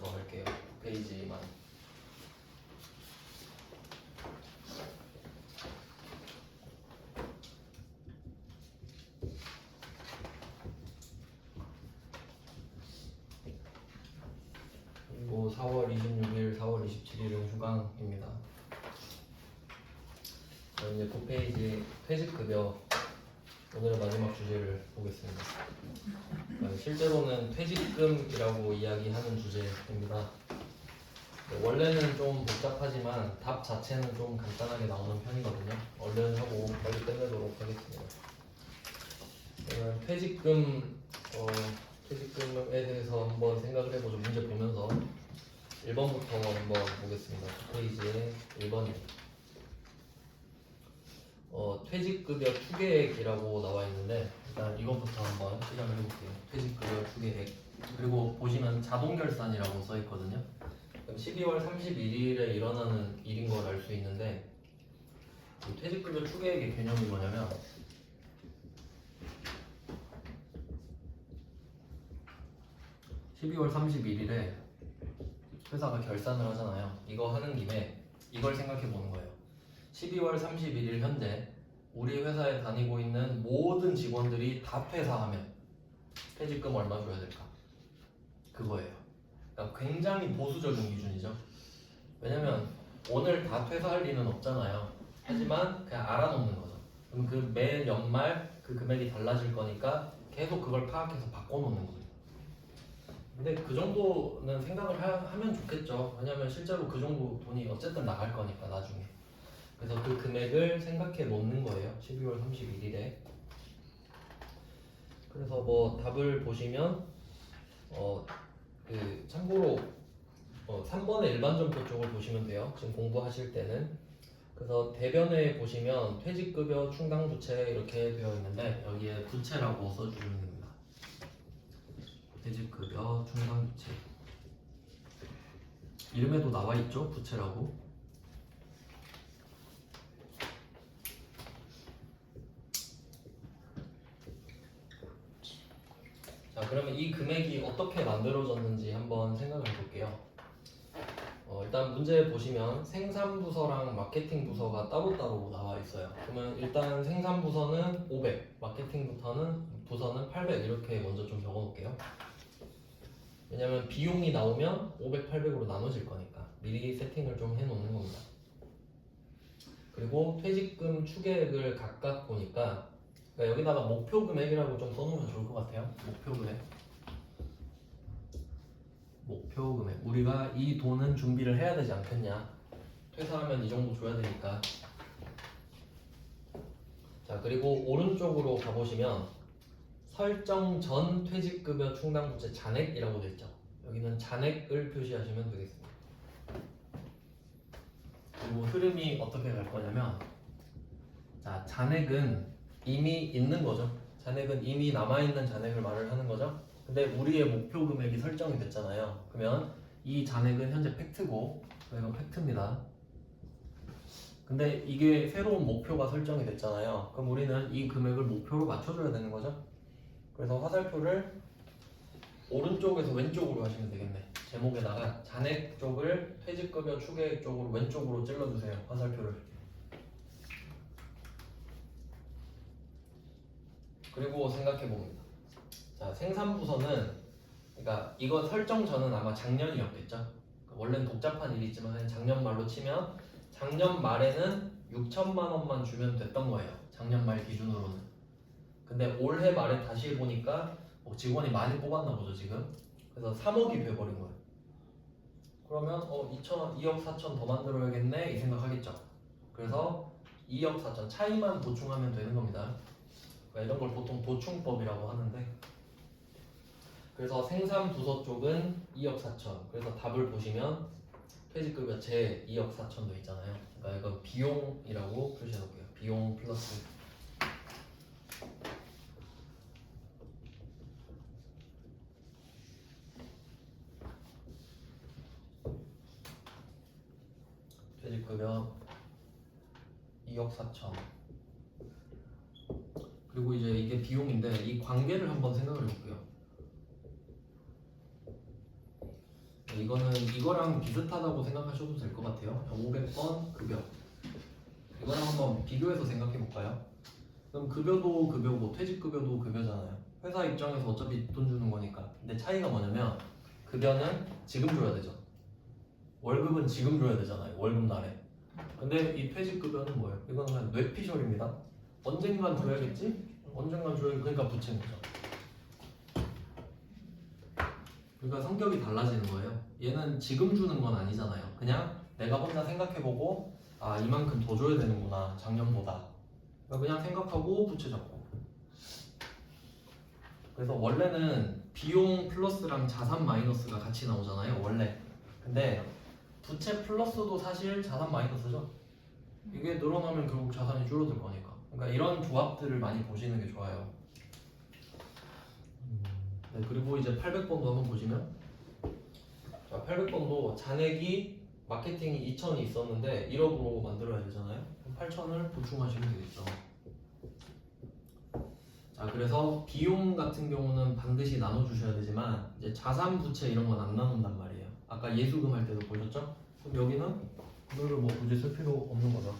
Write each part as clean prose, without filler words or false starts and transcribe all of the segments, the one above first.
들어갈게요. 페이지만. 그리고 4월 26일, 4월 27일은 휴강입니다. 이제 9페이지 퇴직급여 오늘의 마지막 주제를 보겠습니다. 실제로는 퇴직금이라고 이야기하는 주제입니다. 원래는 좀 복잡하지만 답 자체는 좀 간단하게 나오는 편이거든요. 얼른 하고 빨리 끝내도록 하겠습니다. 퇴직금에 대해서 한번 생각을 해보죠. 문제 보면서 1번부터 한번 보겠습니다. 페이지에 1번입니다. 퇴직급여 추계액이라고 나와 있는데 일단 이것부터 한번 시작을 해볼게요. 퇴직급여 추계액. 그리고 보시면 자동결산이라고 써 있거든요. 그럼 12월 31일에 일어나는 일인 걸 알 수 있는데 이 퇴직급여 추계액의 개념이 뭐냐면 12월 31일에 회사가 결산을 하잖아요. 이거 하는 김에 이걸 생각해 보는 거예요. 12월 31일 현재 우리 회사에 다니고 있는 모든 직원들이 다 퇴사하면 퇴직금 얼마 줘야 될까? 그거예요. 그러니까 굉장히 보수적인 기준이죠. 왜냐면 오늘 다 퇴사할 리는 없잖아요. 하지만 그냥 알아놓는 거죠. 그럼 그 매 연말 그 금액이 달라질 거니까 계속 그걸 파악해서 바꿔놓는 거예요. 근데 그 정도는 생각을 하면 좋겠죠. 왜냐면 실제로 그 정도 돈이 어쨌든 나갈 거니까 나중에. 그래서 그 금액을 생각해 놓는 거예요. 12월 31일에. 그래서 뭐 답을 보시면 참고로 3번의 일반점포 쪽을 보시면 돼요. 지금 공부하실 때는. 그래서 대변에 보시면 퇴직급여 충당부채 이렇게 되어 있는데 여기에 부채라고 써주시면 됩니다. 퇴직급여 충당부채. 이름에도 나와 있죠? 부채라고. 자, 그러면 이 금액이 어떻게 만들어졌는지 한번 생각을 해볼게요. 일단 문제 보시면 생산부서랑 마케팅부서가 따로따로 나와 있어요. 그러면 일단 생산부서는 500, 마케팅부서는 800 이렇게 먼저 좀 적어놓을게요. 왜냐면 비용이 나오면 500, 800으로 나눠질 거니까 미리 세팅을 좀 해놓는 겁니다. 그리고 퇴직금 추계액을 각각 보니까 그러니까 여기다가 목표 금액이라고 좀 써놓으면 좋을 것 같아요. 목표 금액. 목표 금액. 우리가 이 돈은 준비를 해야 되지 않겠냐. 퇴사하면 이 정도 줘야 되니까. 자, 그리고 오른쪽으로 가보시면 설정 전 퇴직급여 충당부채 잔액이라고 되어 있죠. 여기는 잔액을 표시하시면 되겠습니다. 그리고 흐름이 어떻게 갈 거냐면 자, 잔액은 이미 있는 거죠. 잔액은 이미 남아있는 잔액을 말을 하는 거죠. 근데 우리의 목표 금액이 설정이 됐잖아요. 그러면 이 잔액은 현재 팩트고 이건 팩트입니다. 근데 이게 새로운 목표가 설정이 됐잖아요. 그럼 우리는 이 금액을 목표로 맞춰줘야 되는 거죠. 그래서 화살표를 오른쪽에서 왼쪽으로 하시면 되겠네. 제목에다가 잔액 쪽을 퇴직급여 추계액 쪽으로 왼쪽으로 찔러주세요. 화살표를. 그리고 생각해봅니다. 자, 생산부서는 그러니까 이거 설정 전은 아마 작년이었겠죠. 원래는 복잡한 일이 있지만 작년 말로 치면 작년 말에는 6천만 원만 주면 됐던 거예요. 작년 말 기준으로는. 근데 올해 말에 다시 보니까 직원이 많이 뽑았나 보죠 지금. 그래서 3억이 돼버린 거예요. 그러면 2억 4천 더 만들어야겠네 이 생각하겠죠. 그래서 2억 4천 차이만 보충하면 되는 겁니다. 그러니까 이런 걸 보통 보충법이라고 하는데 그래서 생산부서 쪽은 2억 4천. 그래서 답을 보시면 퇴직급여 제 2억 4천도 있잖아요. 그러니까 이건 비용이라고 표시해 놓을게요. 비용 플러스 퇴직급여 2억 4천. 그리고 이제 이게 비용인데 이 관계를 한번 생각을 해볼게요. 이거는 이거랑 비슷하다고 생각하셔도 될 것 같아요. 500번 급여. 이거랑 한번 비교해서 생각해 볼까요? 그럼 급여도 급여고 퇴직급여도 급여잖아요. 회사 입장에서 어차피 돈 주는 거니까. 근데 차이가 뭐냐면 급여는 지금 줘야 되죠. 월급은 지금 줘야 되잖아요. 월급 날에. 근데 이 퇴직급여는 뭐예요? 이건 그냥 뇌피셜입니다. 언젠간 줘야겠지? 언젠간 줘야겠지. 그러니까 부채인 거죠. 그러니까 성격이 달라지는 거예요. 얘는 지금 주는 건 아니잖아요. 그냥 내가 혼자 생각해보고 아 이만큼 더 줘야 되는구나 작년보다. 그냥 생각하고 부채 잡고. 그래서 원래는 비용 플러스랑 자산 마이너스가 같이 나오잖아요. 원래. 근데 부채 플러스도 사실 자산 마이너스죠. 이게 늘어나면 결국 자산이 줄어들 거니까. 그러니까 이런 조합들을 많이 보시는 게 좋아요. 네, 그리고 이제 800번도 한번 보시면 자, 800번도 잔액이 마케팅이 2천이 있었는데 1억으로 만들어야 되잖아요. 8천을 보충하시면 되겠죠. 자, 그래서 비용 같은 경우는 반드시 나눠주셔야 되지만 이제 자산 부채 이런 건 안 나눈단 말이에요. 아까 예수금 할 때도 보셨죠? 그럼 여기는 이거를 뭐 굳이 쓸 필요 없는 거죠.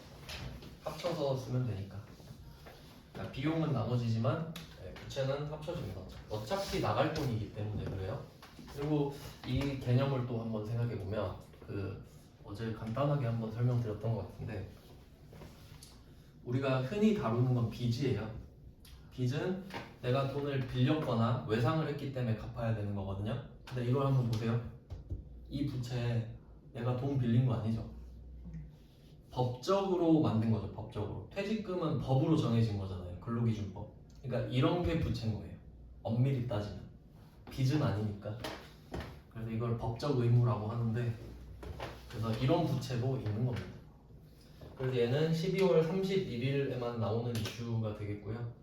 합쳐서 쓰면 되니까. 자, 비용은 나눠지지만 부채는 합쳐집니다. 어차피 나갈 돈이기 때문에 그래요. 그리고 이 개념을 또 한번 생각해 보면 그 어제 간단하게 한번 설명드렸던 것 같은데 우리가 흔히 다루는 건 빚이에요. 빚은 내가 돈을 빌렸거나 외상을 했기 때문에 갚아야 되는 거거든요. 근데 이걸 한번 보세요. 이 부채 내가 돈 빌린 거 아니죠? 법적으로 만든 거죠. 법적으로. 퇴직금은 법으로 정해진 거잖아요. 근로기준법. 그러니까 이런 게 부채인 거예요. 엄밀히 따지면 빚은 아니니까. 그래서 이걸 법적 의무라고 하는데 그래서 이런 부채도 있는 겁니다. 그래서 얘는 12월 31일에만 나오는 이슈가 되겠고요.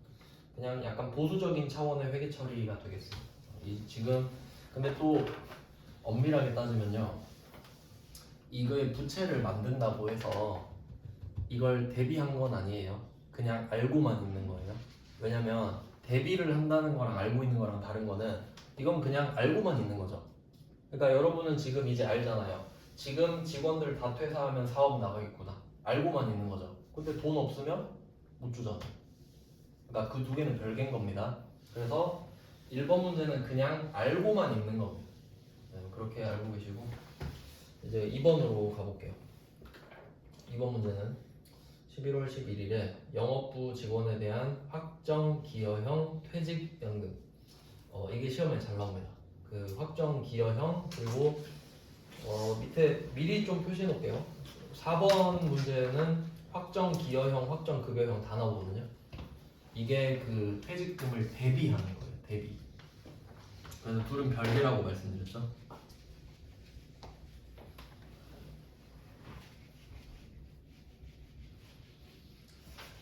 그냥 약간 보수적인 차원의 회계 처리가 되겠습니다. 지금 근데 또 엄밀하게 따지면요. 이거의 부채를 만든다고 해서 이걸 대비한 건 아니에요. 그냥 알고만 있는 거예요. 왜냐면 대비를 한다는 거랑 알고 있는 거랑 다른 거는 이건 그냥 알고만 있는 거죠. 그러니까 여러분은 지금 이제 알잖아요. 지금 직원들 다 퇴사하면 사업 나가겠구나. 알고만 있는 거죠. 근데 돈 없으면 못 주잖아. 그러니까 그 두 개는 별개인 겁니다. 그래서 1번 문제는 그냥 알고만 있는 겁니다. 네, 그렇게 알고 계시고 이제 2번으로 가볼게요. 2번 문제는 11월 11일에 영업부 직원에 대한 확정 기여형 퇴직연금. 이게 시험에 잘 나옵니다. 그 확정 기여형 그리고 밑에 미리 좀 표시해 놓을게요. 4번 문제는 확정 기여형, 확정 급여형 다 나오거든요. 이게 그 퇴직금을 대비하는 거예요. 대비. 그래서 둘은 별개라고 말씀드렸죠.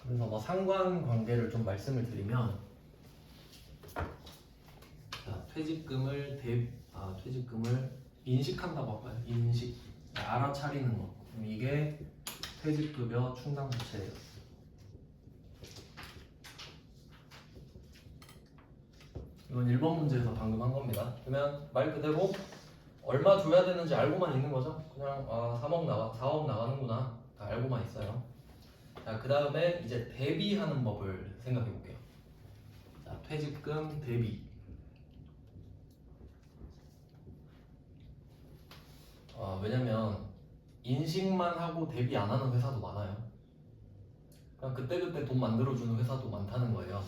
그래서 뭐 상관관계를 좀 말씀을 드리면 자, 퇴직금을 인식한다고 할까요? 인식. 알아차리는 거. 그럼 이게 퇴직급여 충당부채예요. 이건 1번 문제에서 방금 한 겁니다. 그러면 말 그대로 얼마 줘야 되는지 알고만 있는 거죠. 그냥 4억 나가는구나. 다 알고만 있어요. 자, 그 다음에 이제 대비하는 법을 생각해 볼게요. 자, 퇴직금 대비. 왜냐면 인식만 하고 대비 안 하는 회사도 많아요. 그냥 그때그때 돈 만들어주는 회사도 많다는 거예요.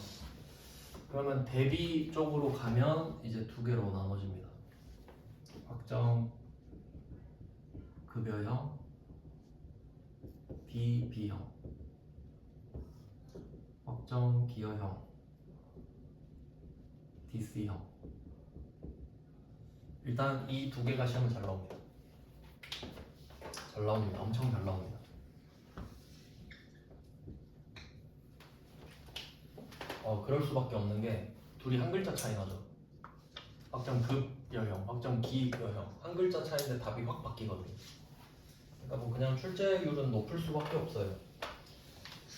그러면 대비 쪽으로 가면 이제 두 개로 나눠집니다. 확정 급여형, DB형, 확정 기여형, DC형. 일단 이 두 개가 시험에 잘 나옵니다. 잘 나옵니다. 엄청 잘 나옵니다. 그럴 수밖에 없는 게 둘이 한 글자 차이 나죠. 확정 급여형, 확정 기여형. 한 글자 차이인데 답이 확 바뀌거든요. 그러니까 뭐 그냥 출제율은 높을 수밖에 없어요.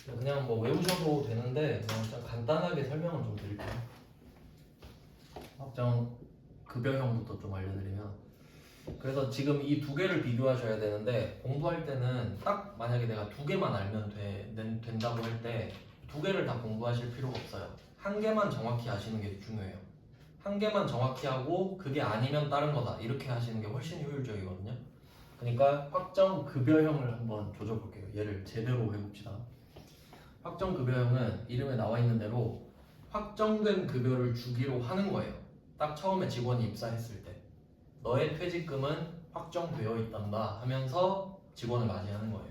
그냥 뭐 외우셔도 되는데 그냥 간단하게 설명을 좀 드릴게요. 확정 급여형부터 좀 알려드리면 그래서 지금 이 두 개를 비교하셔야 되는데 공부할 때는 딱 만약에 내가 두 개만 알면 된다고 할 때 두 개를 다 공부하실 필요가 없어요. 한 개만 정확히 아시는 게 중요해요. 한 개만 정확히 하고 그게 아니면 다른 거다 이렇게 하시는 게 훨씬 효율적이거든요. 그러니까 확정급여형을 한번 조져볼게요. 얘를 제대로 해봅시다. 확정급여형은 이름에 나와 있는 대로 확정된 급여를 주기로 하는 거예요. 딱 처음에 직원이 입사했을 때 너의 퇴직금은 확정되어 있단다 하면서 직원을 맞이하는 거예요.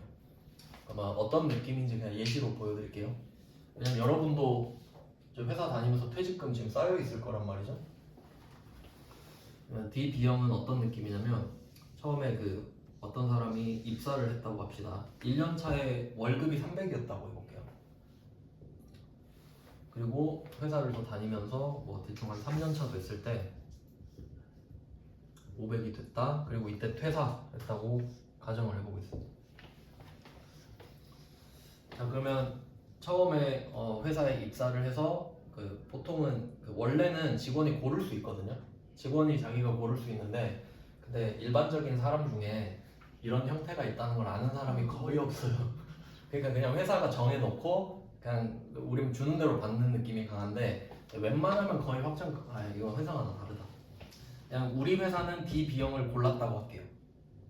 아마 어떤 느낌인지 그냥 예시로 보여드릴게요. 왜냐면 여러분도 회사 다니면서 퇴직금 지금 쌓여 있을 거란 말이죠. DB형은 어떤 느낌이냐면 처음에 그 어떤 사람이 입사를 했다고 합시다. 1년 차에 월급이 300이었다고 해볼게요. 그리고 회사를 더 다니면서 뭐 대충 한 3년 차 됐을 때 500이 됐다. 그리고 이때 퇴사했다고 가정을 해보겠습니다. 자, 그러면 처음에 회사에 입사를 해서 보통은 원래는 직원이 고를 수 있거든요. 직원이 자기가 고를 수 있는데 근데 일반적인 사람 중에 이런 형태가 있다는 걸 아는 사람이 거의 없어요. 그러니까 그냥 회사가 정해놓고 그냥 우리 주는 대로 받는 느낌이 강한데 웬만하면 거의 이거 회사가 다르다. 그냥 우리 회사는 D, B형을 골랐다고 할게요.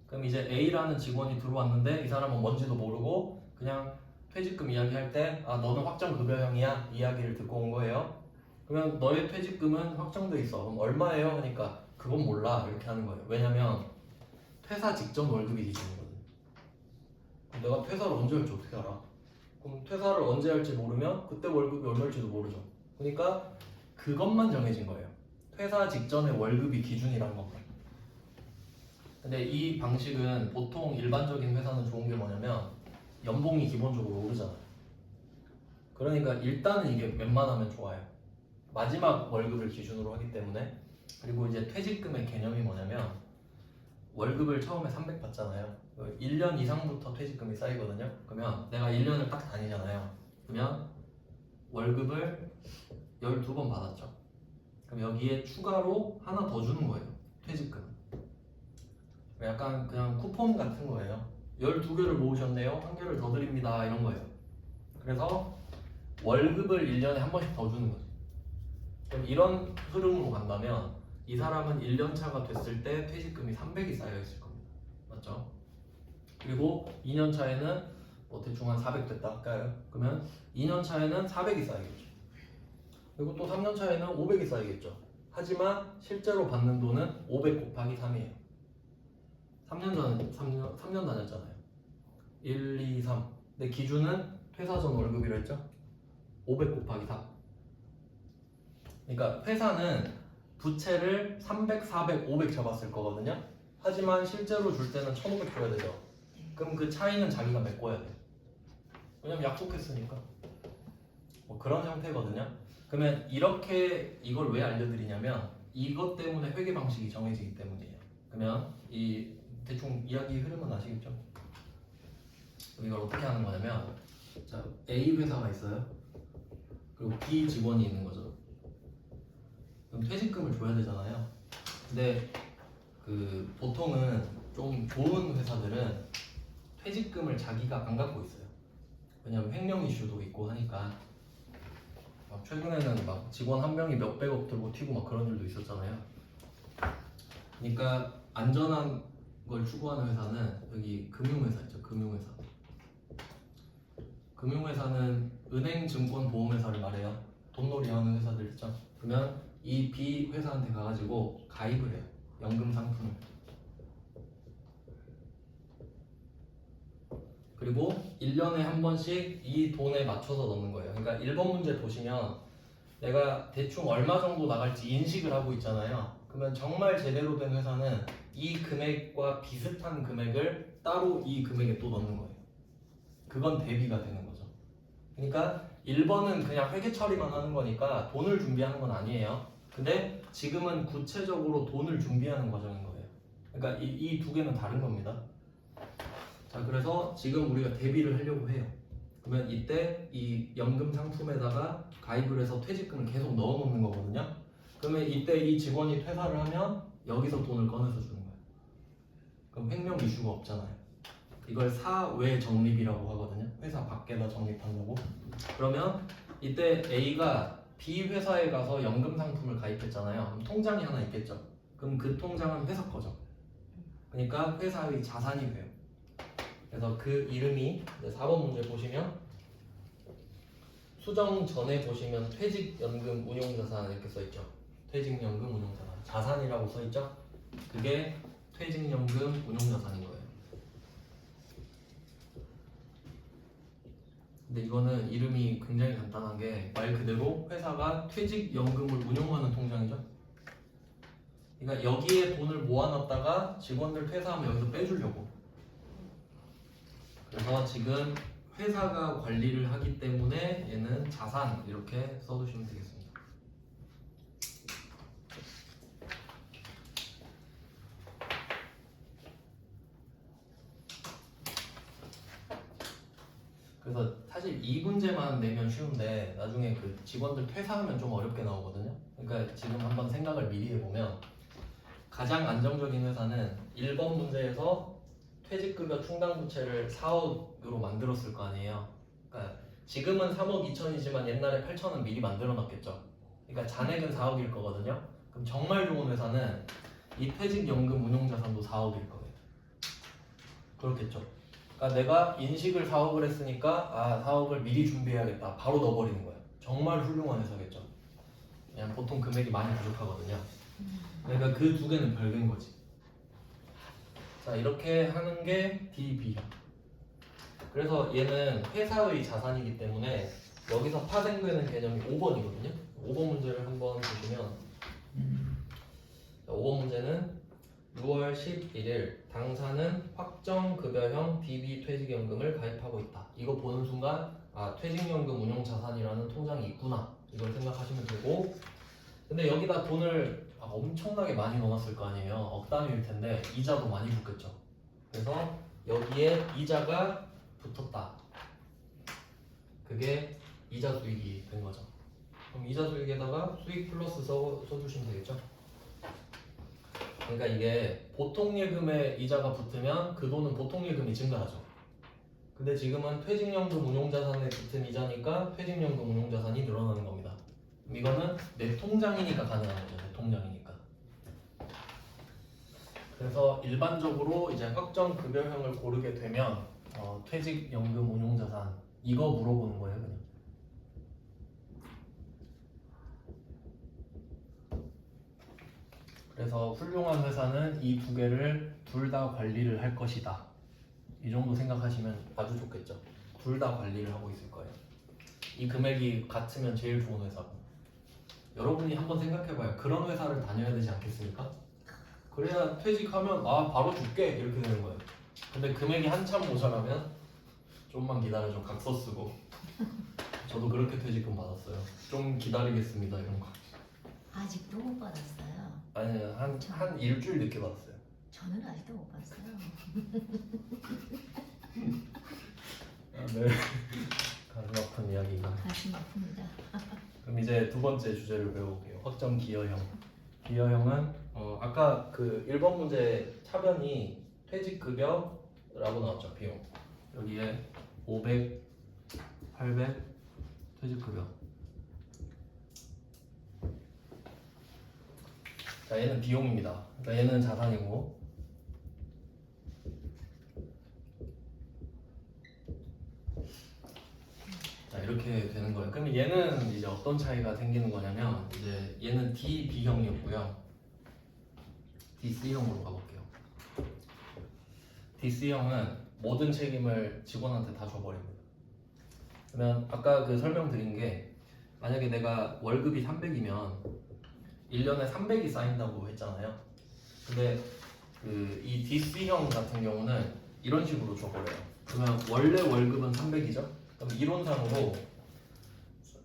그럼 이제 A라는 직원이 들어왔는데 이 사람은 뭔지도 모르고 그냥 퇴직금 이야기할 때 너는 확정급여형이야 이야기를 듣고 온 거예요. 그러면 너의 퇴직금은 확정돼 있어. 그럼 얼마예요? 하니까 그건 몰라 이렇게 하는 거예요. 왜냐면 퇴사 직전 월급이 기준이거든. 내가 퇴사를 언제 할지 어떻게 알아? 그럼 퇴사를 언제 할지 모르면 그때 월급이 얼마일지도 모르죠. 그러니까 그것만 정해진 거예요. 퇴사 직전의 월급이 기준이란 것만. 근데 이 방식은 보통 일반적인 회사는 좋은 게 뭐냐면 연봉이 기본적으로 오르잖아요. 그러니까 일단은 이게 웬만하면 좋아요. 마지막 월급을 기준으로 하기 때문에. 그리고 이제 퇴직금의 개념이 뭐냐면 월급을 처음에 300 받잖아요. 1년 이상부터 퇴직금이 쌓이거든요. 그러면 내가 1년을 딱 다니잖아요. 그러면 월급을 12번 받았죠. 그럼 여기에 추가로 하나 더 주는 거예요. 퇴직금. 약간 그냥 쿠폰 같은 거예요. 12개를 모으셨네요. 한 개를 더 드립니다. 이런 거예요. 그래서 월급을 1년에 한 번씩 더 주는 거죠. 그럼 이런 흐름으로 간다면 이 사람은 1년 차가 됐을 때 퇴직금이 300이 쌓여 있을 겁니다. 맞죠? 그리고 2년 차에는 뭐 대충 한 400 됐다 할까요? 그러면 2년 차에는 400이 쌓이겠죠. 그리고 또 3년 차에는 500이 쌓이겠죠. 하지만 실제로 받는 돈은 500 곱하기 3이에요. 3년 다녔잖아요. 1, 2, 3. 근데 기준은 퇴사 전 월급이라 했죠? 500 곱하기 4. 그러니까 회사는 부채를 300, 400, 500 잡았을 거거든요. 하지만 실제로 줄 때는 1500 줘야 되죠. 그럼 그 차이는 자기가 메꿔야 돼요. 왜냐면 약속했으니까. 뭐 그런 형태거든요. 그러면 이렇게 이걸 왜 알려드리냐면 이것 때문에 회계 방식이 정해지기 때문이에요. 그러면 이 대충 이야기 흐름은 아시겠죠? 그럼 이걸 어떻게 하는 거냐면 자, A 회사가 있어요. 그리고 B 직원이 있는 거죠. 그럼 퇴직금을 줘야 되잖아요. 근데 보통은 좀 좋은 회사들은 퇴직금을 자기가 안 갖고 있어요. 왜냐면 횡령 이슈도 있고 하니까. 막 최근에는 막 직원 한 명이 몇백억 들고 튀고 막 그런 일도 있었잖아요. 그러니까 안전한 걸 추구하는 회사는 여기 금융회사 있죠. 금융회사. 금융회사는 은행, 증권, 보험회사를 말해요. 돈놀이 하는 회사들 있죠. 그러면 이 B 회사한테 가가지고 가입을 해요. 연금 상품을. 그리고 1년에 한 번씩 이 돈에 맞춰서 넣는 거예요. 그러니까 1번 문제 보시면 내가 대충 얼마 정도 나갈지 인식을 하고 있잖아요. 그러면 정말 제대로 된 회사는 이 금액과 비슷한 금액을 따로 이 금액에 또 넣는 거예요. 그건 대비가 되는 거죠. 그러니까 1번은 그냥 회계 처리만 하는 거니까 돈을 준비하는 건 아니에요. 근데 지금은 구체적으로 돈을 준비하는 과정인 거예요. 그러니까 이 두 개는 다른 겁니다. 자, 그래서 지금 우리가 대비를 하려고 해요. 그러면 이때 이 연금 상품에다가 가입을 해서 퇴직금을 계속 넣어 놓는 거거든요. 그러면 이때 이 직원이 퇴사를 하면 여기서 돈을 꺼내서 주는 거예요. 그럼 횡령 이슈가 없잖아요. 이걸 사외 적립이라고 하거든요. 회사 밖에다 적립한다고. 그러면 이때 A가 B 회사에 가서 연금 상품을 가입했잖아요. 그럼 통장이 하나 있겠죠. 그럼 그 통장은 회사 거죠. 그러니까 회사의 자산이 돼요. 그래서 그 이름이 이제 4번 문제 보시면 수정 전에 보시면 퇴직연금 운용자산 이렇게 써있죠. 퇴직연금 운용자산 자산이라고 써있죠. 그게 퇴직연금 운용자산인 거예요. 근데 이거는 이름이 굉장히 간단한 게 말 그대로 회사가 퇴직연금을 운용하는 통장이죠. 그러니까 여기에 돈을 모아놨다가 직원들 퇴사하면 여기서 빼주려고. 그래서 지금 회사가 관리를 하기 때문에 얘는 자산 이렇게 써두시면 되겠습니다. 그래서 사실 이 문제만 내면 쉬운데 나중에 그 직원들 퇴사하면 좀 어렵게 나오거든요. 그러니까 지금 한번 생각을 미리 해보면 가장 안정적인 회사는 1번 문제에서 퇴직급여 충당부채를 4억으로 만들었을 거 아니에요. 그러니까 지금은 3억 2천이지만 옛날에 8천은 미리 만들어 놨겠죠. 그러니까 잔액은 4억일 거거든요. 그럼 정말 좋은 회사는 이 퇴직연금 운용자산도 4억일 거예요. 그렇겠죠. 그러니까 내가 인식을 4억을 했으니까 4억을 미리 준비해야겠다. 바로 넣어버리는 거예요. 정말 훌륭한 회사겠죠. 그냥 보통 금액이 많이 부족하거든요. 그러니까 그 두 개는 별개인 거지. 자, 이렇게 하는 게 D, B형. 그래서 얘는 회사의 자산이기 때문에 여기서 파생되는 개념이 5번이거든요. 5번 문제를 한번 보시면 5번 문제는 6월 11일 당사는 확정급여형 DB 퇴직연금을 가입하고 있다. 이거 보는 순간 퇴직연금 운용자산이라는 통장이 있구나 이걸 생각하시면 되고, 근데 여기다 돈을 엄청나게 많이 넣어놨을 거 아니에요. 억 단위일 텐데 이자도 많이 붙겠죠. 그래서 여기에 이자가 붙었다. 그게 이자 수익이 된 거죠. 그럼 이자 수익에다가 수익 플러스 써주시면 되겠죠. 그러니까 이게 보통 예금에 이자가 붙으면 그 돈은 보통 예금이 증가하죠. 근데 지금은 퇴직연금 운용자산에 붙은 이자니까 퇴직연금 운용자산이 늘어나는 겁니다. 이거는 내 통장이니까 가능한 거죠. 내 통장이니까. 그래서 일반적으로 이제 확정급여형을 고르게 되면 퇴직연금 운용자산 이거 물어보는 거예요, 그냥. 그래서 훌륭한 회사는 이 두 개를 둘 다 관리를 할 것이다. 이 정도 생각하시면 아주 좋겠죠. 둘 다 관리를 하고 있을 거예요. 이 금액이 같으면 제일 좋은 회사고. 여러분이 한번 생각해봐요. 그런 회사를 다녀야 되지 않겠습니까? 그래야 퇴직하면 바로 줄게 이렇게 되는 거예요. 근데 금액이 한참 모자라면 좀만 기다려줘, 각서 쓰고. 저도 그렇게 퇴직금 받았어요. 좀 기다리겠습니다 이런 거. 아직도 못 받았어요. 아니 한 일주일 늦게 받았어요. 저는 아직도 못 받았어요. 네. 가슴 아픈 이야기가. 가슴 아픕니다. 그럼 이제 두 번째 주제를 배워볼게요. 확정 기여형. 기여형은 아까 그 1번 문제 차변이 퇴직급여라고 나왔죠. 비용. 여기에 500, 800 퇴직급여. 자, 얘는 비용입니다. 그러니까 얘는 자산이고, 자 이렇게 되는 거예요. 그럼 얘는 이제 어떤 차이가 생기는 거냐면 이제 얘는 D, B형이었고요. DC형으로 가볼게요. DC형은 모든 책임을 직원한테 다 줘버립니다. 그러면 아까 그 설명드린 게 만약에 내가 월급이 300이면 1년에 300이 쌓인다고 했잖아요. 근데 이 DC형 같은 경우는 이런 식으로 줘버려요. 그러면 원래 월급은 300이죠? 그럼 이론상으로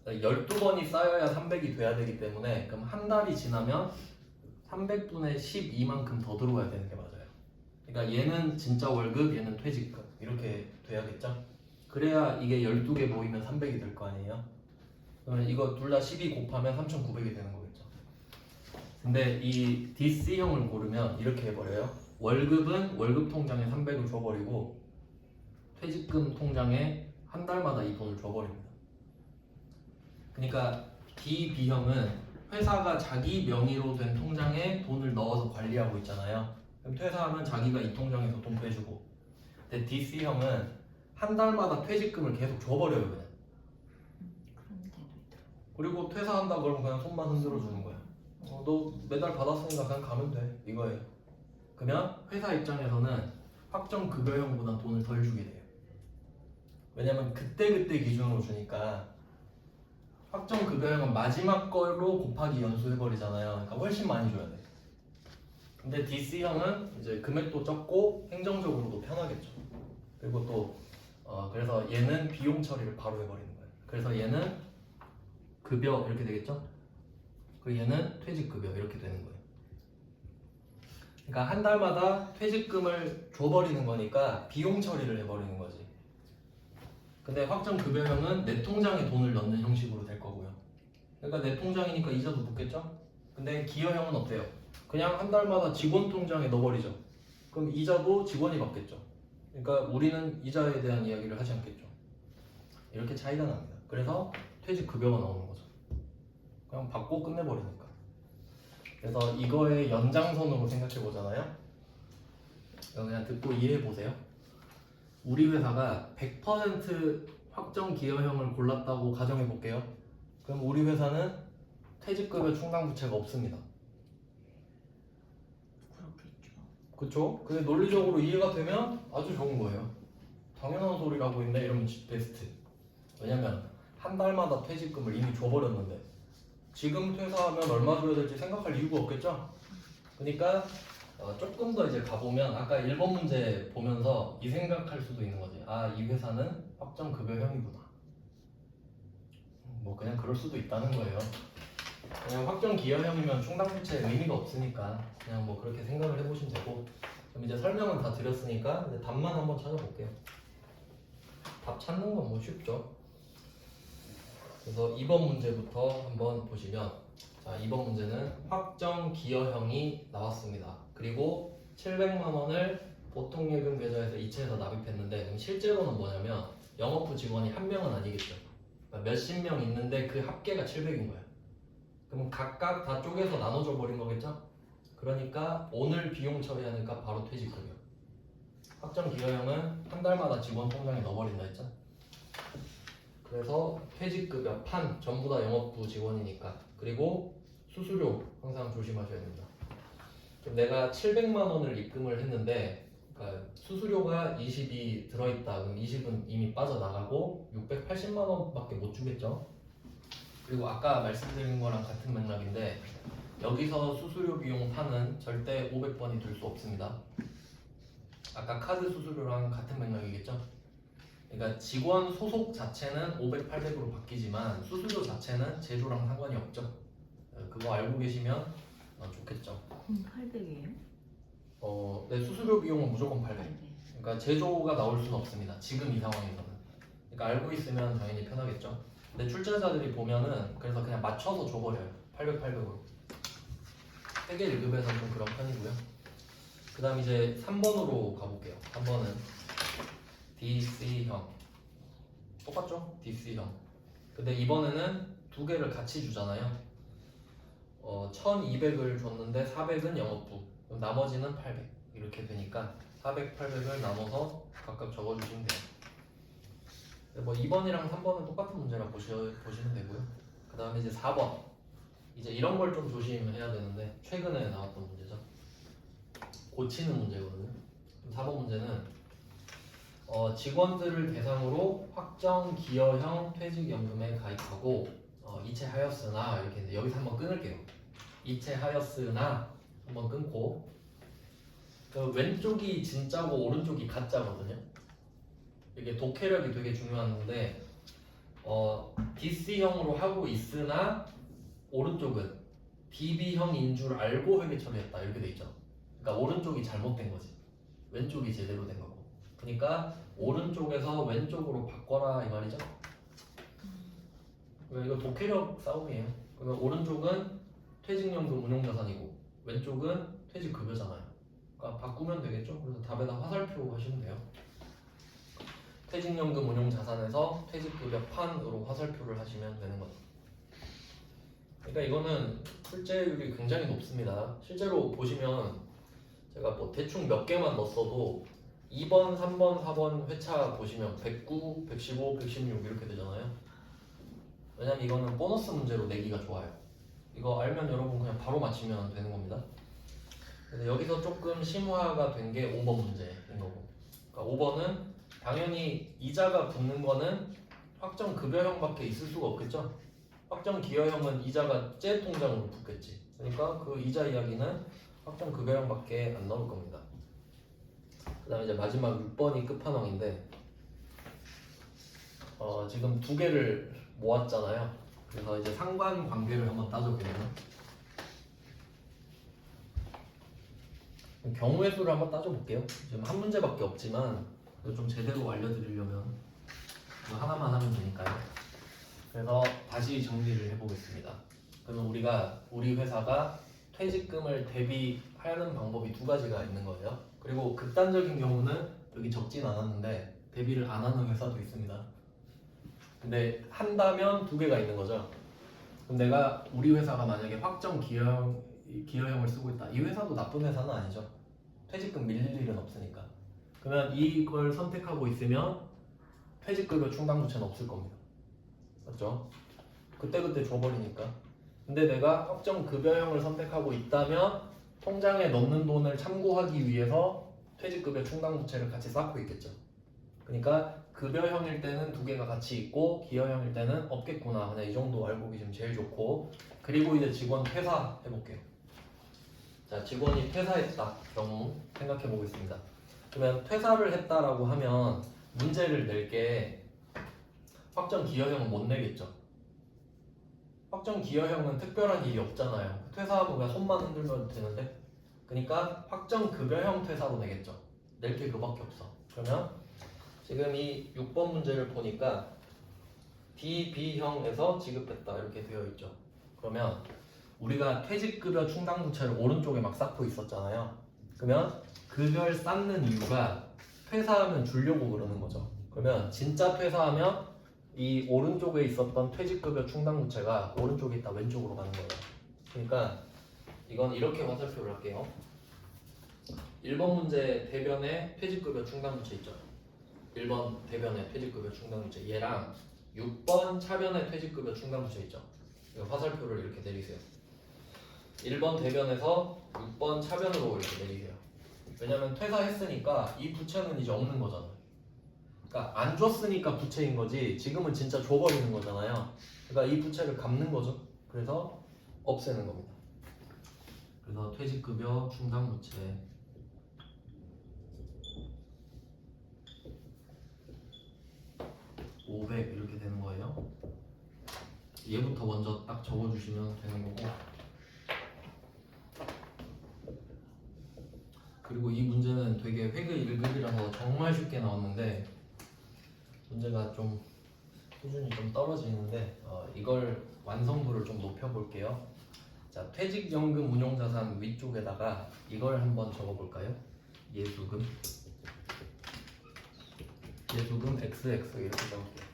12번이 쌓여야 300이 돼야 되기 때문에 그럼 한 달이 지나면 300분의 12만큼 더 들어와야 되는 게 맞아요. 그러니까 얘는 진짜 월급, 얘는 퇴직금 이렇게 돼야겠죠? 그래야 이게 12개 모이면 300이 될 거 아니에요? 그러면 이거 둘 다 12 곱하면 3,900이 되는 거겠죠. 근데 이 DC형을 고르면 이렇게 해버려요. 월급은 월급 통장에 300을 줘버리고 퇴직금 통장에 한 달마다 이 돈을 줘버립니다. 그러니까 DB형은 회사가 자기 명의로 된 통장에 돈을 넣어서 관리하고 있잖아요. 그럼 퇴사하면 자기가 이 통장에서 돈 빼주고. 근데 DC형은 한 달마다 퇴직금을 계속 줘버려요 그냥. 그런 데도 있더라고. 그리고 퇴사한다 그러면 그냥 손만 흔들어 주는 거야. 너 매달 받았으니까 그냥 가면 돼 이거예요. 그러면 회사 입장에서는 확정 급여형보다 돈을 덜 주게 돼요. 왜냐면 그때 기준으로 주니까. 확정 급여형은 마지막 걸로 곱하기 연수해버리잖아요. 그러니까 훨씬 많이 줘야 돼. 근데 DC형은 이제 금액도 적고 행정적으로도 편하겠죠. 그리고 또 그래서 얘는 비용 처리를 바로 해버리는 거예요. 그래서 얘는 급여 이렇게 되겠죠. 그리고 얘는 퇴직급여 이렇게 되는 거예요. 그러니까 한 달마다 퇴직금을 줘버리는 거니까 비용 처리를 해버리는 거지. 근데 확정 급여형은 내 통장에 돈을 넣는 형식으로 될 거고요. 그러니까 내 통장이니까 이자도 붙겠죠? 근데 기여형은 어때요? 그냥 한 달마다 직원 통장에 넣어버리죠. 그럼 이자도 직원이 받겠죠. 그러니까 우리는 이자에 대한 이야기를 하지 않겠죠. 이렇게 차이가 납니다. 그래서 퇴직급여가 나오는 거죠. 그냥 받고 끝내버리니까. 그래서 이거의 연장선으로 생각해 보잖아요. 그냥 듣고 이해해 보세요. 우리 회사가 100% 확정 기여형을 골랐다고 가정해 볼게요. 그럼 우리 회사는 퇴직급여 충당부채가 없습니다. 그렇겠죠. 그쵸? 근데 논리적으로 이해가 되면 아주 좋은 거예요. 당연한 소리라고 했네 이러면 베스트. 왜냐면 한 달마다 퇴직금을 이미 줘버렸는데 지금 퇴사하면 얼마 줘야 될지 생각할 이유가 없겠죠? 그러니까 조금 더 이제 가보면 아까 1번 문제 보면서 이 생각할 수도 있는 거지. 아, 이 회사는 확정급여형이구나. 뭐 그냥 그럴 수도 있다는 거예요. 그냥 확정기여형이면 충당부채 의미가 없으니까 그냥 뭐 그렇게 생각을 해보시면 되고. 그럼 이제 설명은 다 드렸으니까 이제 답만 한번 찾아볼게요. 답 찾는 건 뭐 쉽죠. 그래서 2번 문제부터 한번 보시면, 자, 2번 문제는 확정기여형이 나왔습니다. 그리고 700만 원을 보통예금 계좌에서 이체해서 납입했는데, 그럼 실제로는 뭐냐면 영업부 직원이 한 명은 아니겠죠. 그러니까 몇십 명 있는데 그 합계가 700인 거예요. 그럼 각각 다 쪼개서 나눠줘 버린 거겠죠? 그러니까 오늘 비용 처리하니까 바로 퇴직급여. 확정기여형은 한 달마다 직원 통장에 넣어버린다 했죠? 그래서 퇴직급여 판 전부 다 영업부 직원이니까. 그리고 수수료 항상 조심하셔야 됩니다. 그럼 내가 700만 원을 입금을 했는데, 그러니까 수수료가 20이 들어있다. 그럼 20은 이미 빠져나가고 680만 원밖에 못 주겠죠. 그리고 아까 말씀드린 거랑 같은 맥락인데, 여기서 수수료 비용 판은 절대 500번이 될 수 없습니다. 아까 카드 수수료랑 같은 맥락이겠죠. 그러니까 직원 소속 자체는 500, 800으로 바뀌지만 수수료 자체는 제조랑 상관이 없죠. 그거 알고 계시면 좋겠죠. 800이에요? 네, 수수료 비용은 무조건 800. 그러니까 제조가 나올 수는 없습니다. 지금 이 상황에서는. 그러니까 알고 있으면 당연히 편하겠죠. 근데 출제자들이 보면은 그래서 그냥 맞춰서 줘버려요. 800, 800으로. 세계 1급에서 좀 그런 편이고요. 그 다음 이제 3번으로 가볼게요. 3번은 DC형. 똑같죠? DC형. 근데 이번에는 두 개를 같이 주잖아요. 1200을 줬는데 400은 영업부, 그럼 나머지는 800 이렇게 되니까 400, 800을 나눠서 각각 적어주시면 돼요. 뭐 2번이랑 3번은 똑같은 문제라 보시면 되고요. 그 다음에 이제 4번. 이제 이런 걸 좀 조심해야 되는데 최근에 나왔던 문제죠. 고치는 문제거든요. 4번 문제는 직원들을 대상으로 확정 기여형 퇴직연금에 가입하고 이체하였으나 이렇게 했는데 여기서 한번 끊을게요. 이체하였으나 한번 끊고, 그 왼쪽이 진짜고 오른쪽이 가짜거든요. 이게 독해력이 되게 중요한데 DC형으로 하고 있으나 오른쪽은 DB형인 줄 알고 회계 처리했다 이렇게 돼 있죠. 그러니까 오른쪽이 잘못된 거지, 왼쪽이 제대로 된 거고. 그러니까 오른쪽에서 왼쪽으로 바꿔라 이 말이죠. 이거 독해력 싸움이에요. 그러면 오른쪽은 퇴직연금 운용자산이고 왼쪽은 퇴직급여잖아요. 그러니까 바꾸면 되겠죠. 그래서 답에다 화살표 하시면 돼요. 퇴직연금 운용자산에서 퇴직급여 판으로 화살표를 하시면 되는 거죠. 그러니까 이거는 출제율이 굉장히 높습니다. 실제로 보시면 제가 뭐 대충 몇 개만 넣었어도 2번, 3번, 4번 회차 보시면 109, 115, 116 이렇게 되잖아요. 왜냐면 이거는 보너스 문제로 내기가 좋아요. 이거 알면 여러분 그냥 바로 맞히면 되는 겁니다. 그래서 여기서 조금 심화가 된 게 5번 문제인 거고. 그러니까 5번은 당연히 이자가 붙는 거는 확정 급여형밖에 있을 수가 없겠죠. 확정 기여형은 이자가 제 통장으로 붙겠지. 그러니까 그 이자 이야기는 확정 급여형밖에 안 나올 겁니다. 그다음에 이제 마지막 6번이 끝판왕인데 지금 두 개를 모았잖아요. 그래서 이제 상관관계를 한번 따져보면 경우의 수를 한번 따져볼게요. 지금 한 문제밖에 없지만 이거 좀 제대로 알려드리려면 이거 하나만 하면 되니까요. 그래서 다시 정리를 해보겠습니다. 그러면 우리 회사가 퇴직금을 대비하는 방법이 두 가지가 있는 거예요. 그리고 극단적인 경우는 여기 적진 않았는데 대비를 안 하는 회사도 있습니다. 근데 한다면 두 개가 있는 거죠. 그럼 내가 우리 회사가 만약에 확정 기여형을 쓰고 있다. 이 회사도 나쁜 회사는 아니죠. 퇴직금 밀릴 일은 없으니까. 그러면 이걸 선택하고 있으면 퇴직급여 충당부채는 없을 겁니다. 맞죠? 그때그때 줘버리니까. 근데 내가 확정 급여형을 선택하고 있다면 통장에 넣는 돈을 참고하기 위해서 퇴직급여 충당부채를 같이 쌓고 있겠죠. 그러니까 급여형일 때는 두 개가 같이 있고 기여형일 때는 없겠구나. 그냥 이 정도 알고 계시면 제일 좋고. 그리고 이제 직원 퇴사 해볼게요. 자, 직원이 퇴사했다 경우 생각해 보겠습니다. 그러면 퇴사를 했다라고 하면 문제를 낼 게 확정 기여형은 못 내겠죠. 확정 기여형은 특별한 일이 없잖아요. 퇴사하고 그냥 손만 흔들면 되는데. 그러니까 확정 급여형 퇴사로 내겠죠. 낼 게 그밖에 없어. 그러면 지금 이 6번 문제를 보니까 DB형에서 지급했다 이렇게 되어 있죠. 그러면 우리가 퇴직급여 충당부채를 오른쪽에 막 쌓고 있었잖아요. 그러면 그걸 쌓는 이유가 퇴사하면 주려고 그러는 거죠. 그러면 진짜 퇴사하면 이 오른쪽에 있었던 퇴직급여 충당부채가 오른쪽에 있다 왼쪽으로 가는 거예요. 그러니까 이건 이렇게 화살표를 할게요. 1번 문제 대변에 퇴직급여 충당부채 있죠. 1번 대변에 퇴직급여 충당부채 얘랑 6번 차변에 퇴직급여 충당부채 있죠. 이거 화살표를 이렇게 내리세요. 1번 대변에서 6번 차변으로 이렇게 내리세요. 왜냐면 퇴사했으니까 이 부채는 이제 없는 거잖아요. 그러니까 안 줬으니까 부채인 거지 지금은 진짜 줘버리는 거잖아요. 그러니까 이 부채를 갚는 거죠. 그래서 없애는 겁니다. 그래서 퇴직급여 충당부채 500 이렇게 되는 거예요. 얘부터 먼저 딱 적어주시면 되는 거고. 그리고 이 문제는 되게 회계 1급이라서 정말 쉽게 나왔는데 문제가 좀 수준이 좀 떨어지는데 이걸 완성도를 좀 높여볼게요. 자, 퇴직연금 운용자산 위쪽에다가 이걸 한번 적어볼까요? 예수금 XX 이렇게 적을게요.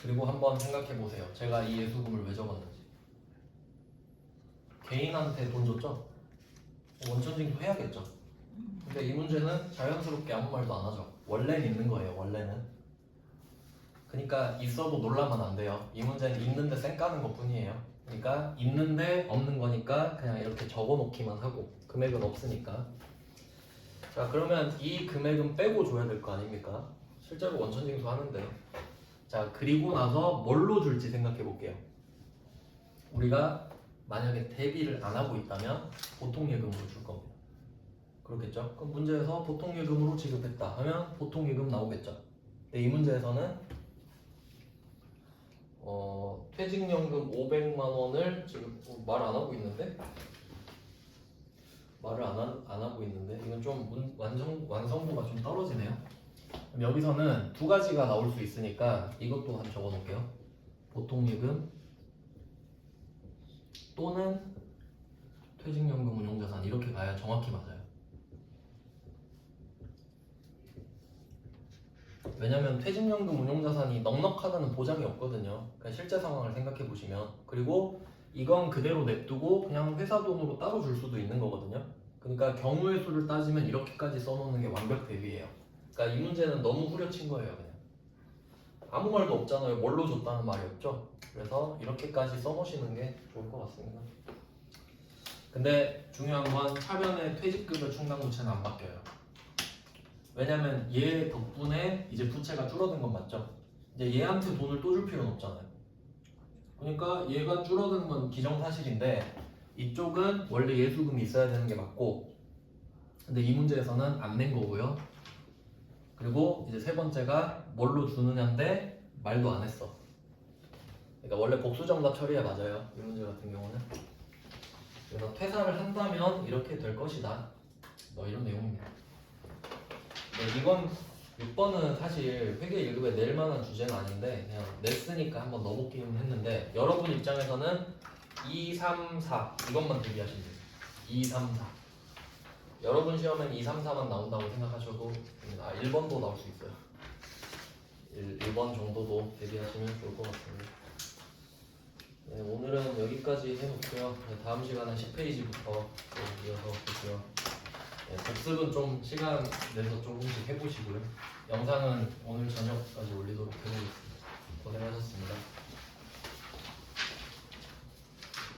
그리고 한번 생각해 보세요. 제가 이 예수금을 왜 적었는지. 개인한테 돈 줬죠? 원천징수 해야겠죠. 근데 이 문제는 자연스럽게 아무 말도 안 하죠. 원래는 있는 거예요. 원래는. 그러니까 있어도 놀라면 안 돼요. 이 문제는 있는데 쌩 까는 것 뿐이에요. 그러니까 있는데 없는 거니까 그냥 이렇게 적어 놓기만 하고 금액은 없으니까. 자, 그러면 이 금액은 빼고 줘야 될 거 아닙니까? 실제로 원천징수 하는데. 자, 그리고 나서 뭘로 줄지 생각해 볼게요. 우리가 만약에 대비를 안 하고 있다면 보통예금으로 줄 겁니다. 그렇겠죠? 그럼 문제에서 보통예금으로 지급했다 하면 보통예금 나오겠죠. 근데 이 문제에서는 퇴직연금 500만 원을 지금 말 안 하고 있는데? 말을 안 하고 있는데 이건 좀 완성도가 좀 떨어지네요. 그럼 여기서는 두 가지가 나올 수 있으니까 이것도 한 적어 놓을게요. 보통예금 또는 퇴직연금 운용자산 이렇게 가야 정확히 맞아요. 왜냐면 퇴직연금 운용자산이 넉넉하다는 보장이 없거든요. 그러니까 실제 상황을 생각해 보시면, 그리고 이건 그대로 냅두고 그냥 회사 돈으로 따로 줄 수도 있는 거거든요. 그러니까 경우의 수를 따지면 이렇게까지 써놓는 게 완벽 대비예요. 그러니까 이 문제는 너무 후려친 거예요. 그냥 아무 말도 없잖아요. 뭘로 줬다는 말이 없죠. 그래서 이렇게까지 써놓으시는 게 좋을 것 같습니다. 근데 중요한 건 차변의 퇴직급여 충당부채는 안 바뀌어요. 왜냐면 얘 덕분에 이제 부채가 줄어든 건 맞죠? 이제 얘한테 돈을 또 줄 필요는 없잖아요. 그러니까 얘가 줄어드는 건 기정사실인데 이쪽은 원래 예수금이 있어야 되는 게 맞고, 근데 이 문제에서는 안 낸 거고요. 그리고 이제 세 번째가 뭘로 주느냐인데 말도 안 했어. 그러니까 원래 복수정답 처리가 맞아요. 이 문제 같은 경우는. 그래서 퇴사를 한다면 이렇게 될 것이다. 뭐 이런 내용입니다. 네, 이건 6번은 사실 회계 1급에 낼 만한 주제는 아닌데 그냥 냈으니까 한번 넣어보기는 했는데, 여러분 입장에서는 2, 3, 4 이것만 대비하시면 돼요. 2, 3, 4 여러분 시험엔 2, 3, 4만 나온다고 생각하셔도 1번도 나올 수 있어요. 1번 정도도 대비하시면 좋을 것 같습니다. 네, 오늘은 여기까지 해놓고요. 네, 다음 시간은 10페이지부터 또 이어서 볼게요. 네, 복습은 좀 시간 내서 조금씩 해보시고요. 영상은 오늘 저녁까지 올리도록 해보겠습니다. 고생하셨습니다.